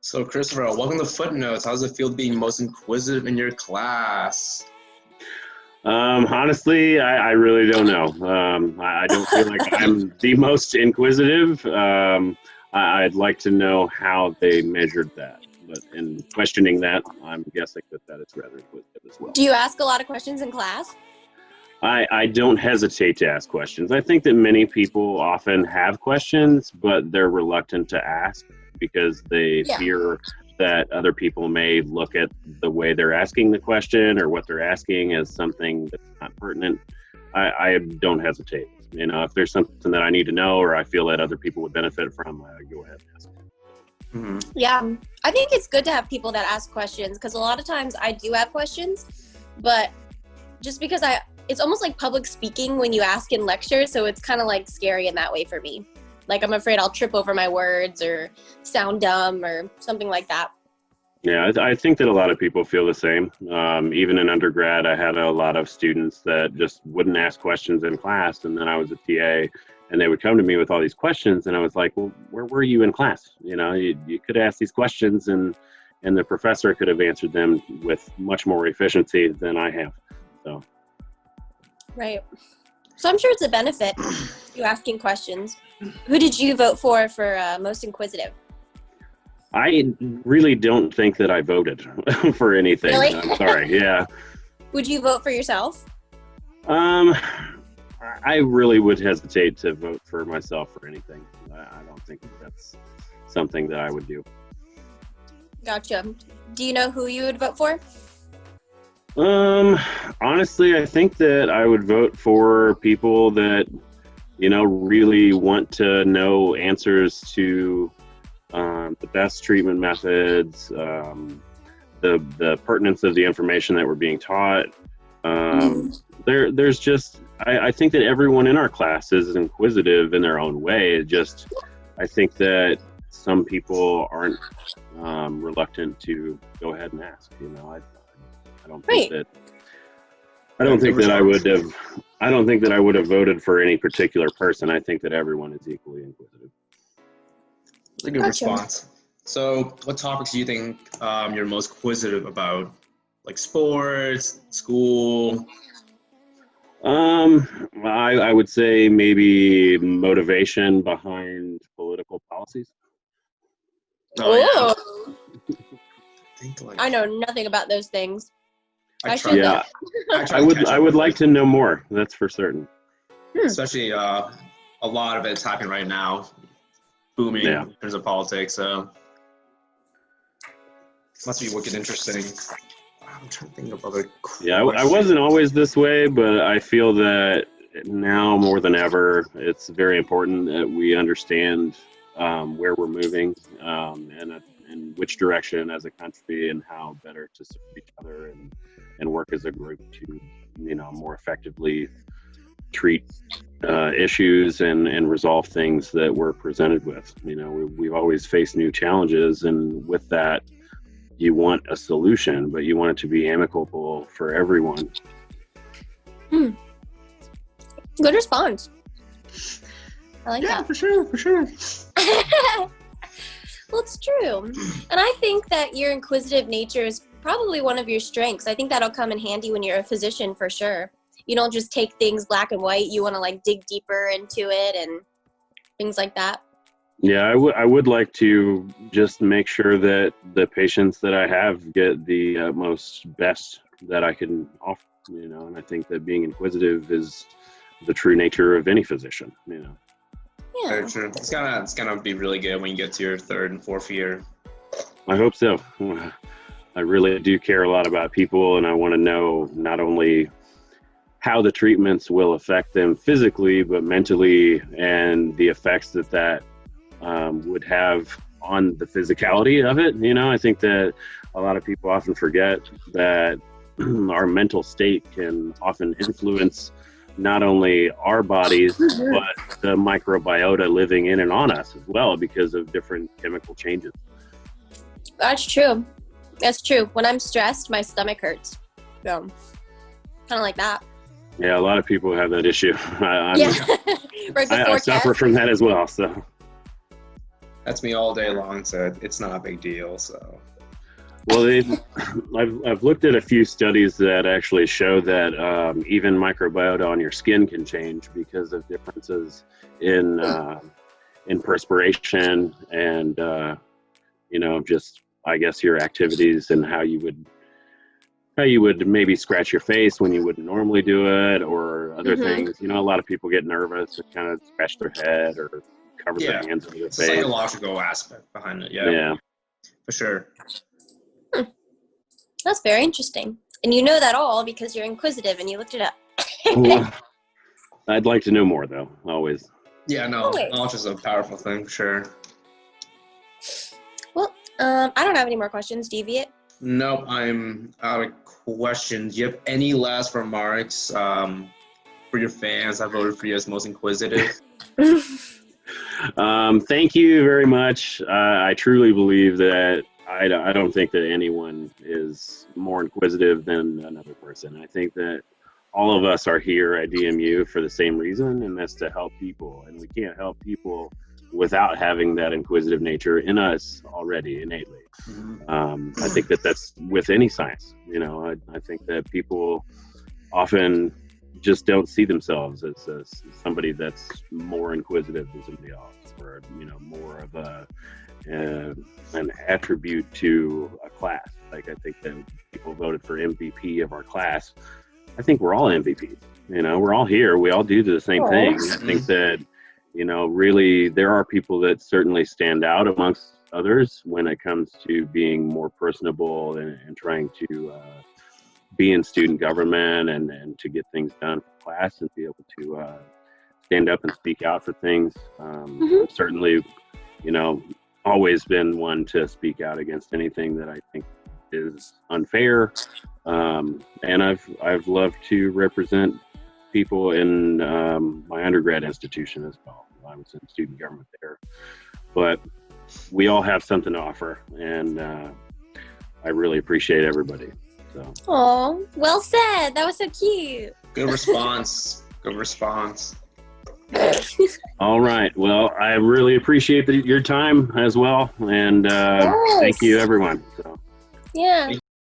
So, Christopher, welcome to Footnotes. How's it feel being most inquisitive in your class? Honestly, I really don't know. I don't feel like I'm the most inquisitive. I'd like to know how they measured that. But in questioning that, I'm guessing that is rather inquisitive as well. Do you ask a lot of questions in class? I don't hesitate to ask questions. I think that many people often have questions, but they're reluctant to ask because they fear that other people may look at the way they're asking the question or what they're asking as something that's not pertinent. I don't hesitate. You know, if there's something that I need to know or I feel that other people would benefit from, I go ahead and ask. Mm-hmm. Yeah, I think it's good to have people that ask questions because a lot of times I do have questions, but just because it's almost like public speaking when you ask in lectures, so it's kind of like scary in that way for me. Like I'm afraid I'll trip over my words or sound dumb or something like that. Yeah, I think that a lot of people feel the same. Even in undergrad, I had a lot of students that just wouldn't ask questions in class, and then I was a TA, and they would come to me with all these questions, and I was like, well, where were you in class? You know, you could ask these questions, and the professor could have answered them with much more efficiency than I have. So. Right. So I'm sure it's a benefit, you asking questions. Who did you vote for most inquisitive? I really don't think that I voted for anything. Really? I'm sorry. Yeah. Would you vote for yourself? I really would hesitate to vote for myself for anything. I don't think that's something that I would do. Gotcha. Do you know who you would vote for? Honestly, I think that I would vote for people that, you know, really want to know answers to the best treatment methods, the pertinence of the information that we're being taught. There's just, I think that everyone in our class is inquisitive in their own way. I think that some people aren't reluctant to go ahead and ask. You know, I don't think that. I don't think that I would have voted for any particular person. I think that everyone is equally inquisitive. That's a good response. So, what topics do you think you're most inquisitive about? Like sports, school? I would say maybe motivation behind political policies. Oh, Yeah. I know nothing about those things. I would like to know more. That's for certain. Especially a lot of it's happening right now, booming in terms of politics. So must be wicked interesting. I'm trying to think of other questions. Yeah, I wasn't always this way, but I feel that now more than ever, it's very important that we understand where we're moving and which direction as a country and how better to serve each other and work as a group to, you know, more effectively treat issues and resolve things that we're presented with. You know, we've always faced new challenges, and with that, you want a solution, but you want it to be amicable for everyone. Good response. I like that. For sure. Well, it's true. And I think that your inquisitive nature is probably one of your strengths. I think that'll come in handy when you're a physician for sure. You don't just take things black and white. You want to like dig deeper into it and things like that. Yeah, I would like to just make sure that the patients that I have get the most best that I can offer, you know, and I think that being inquisitive is the true nature of any physician, you know. Yeah. Very true. It's gonna be really good when you get to your third and fourth year. I hope so. I really do care a lot about people, and I want to know not only how the treatments will affect them physically, but mentally, and the effects that would have on the physicality of it. You know, I think that a lot of people often forget that our mental state can often influence not only our bodies, but the microbiota living in and on us as well because of different chemical changes. That's true. That's true. When I'm stressed, my stomach hurts. So, kind of like that. Yeah, a lot of people have that issue. Right before I suffer from that as well. So. That's me all day long, so it's not a big deal. So. Well, I've looked at a few studies that actually show that even microbiota on your skin can change because of differences in perspiration and just I guess your activities and how you would maybe scratch your face when you wouldn't normally do it, or other things. A lot of people get nervous and kind of scratch their head or cover their hands over their it's face. a psychological aspect behind it. Yeah, for sure. That's very interesting. And you know that all because you're inquisitive and you looked it up. Well, I'd like to know more, though. Always. Yeah, no, Always. knowledge is a powerful thing for sure. Well, I don't have any more questions. Deviate. Nope, I'm out of questions. Do you have any last remarks for your fans that voted for you as most inquisitive? Thank you very much. I truly believe that I don't think that anyone is more inquisitive than another person. I think that all of us are here at DMU for the same reason, and that's to help people. And we can't help people without having that inquisitive nature in us already innately. I think that that's with any science. I think that people often just don't see themselves as somebody that's more inquisitive than somebody else, or more of an attribute to a class. Like, I think that people voted for MVP of our class. I think we're all MVPs. We're all here. We all do the same thing. I think that really there are people that certainly stand out amongst others when it comes to being more personable and trying to be in student government and to get things done for class and be able to stand up and speak out for things. Certainly, always been one to speak out against anything that I think is unfair. And I've loved to represent people in my undergrad institution as well. I was in student government there, but we all have something to offer, and I really appreciate everybody. So. Oh, well said. That was so cute. Good response. Good response. All right. Well, I really appreciate your time as well, and thank you, everyone. So. Yeah.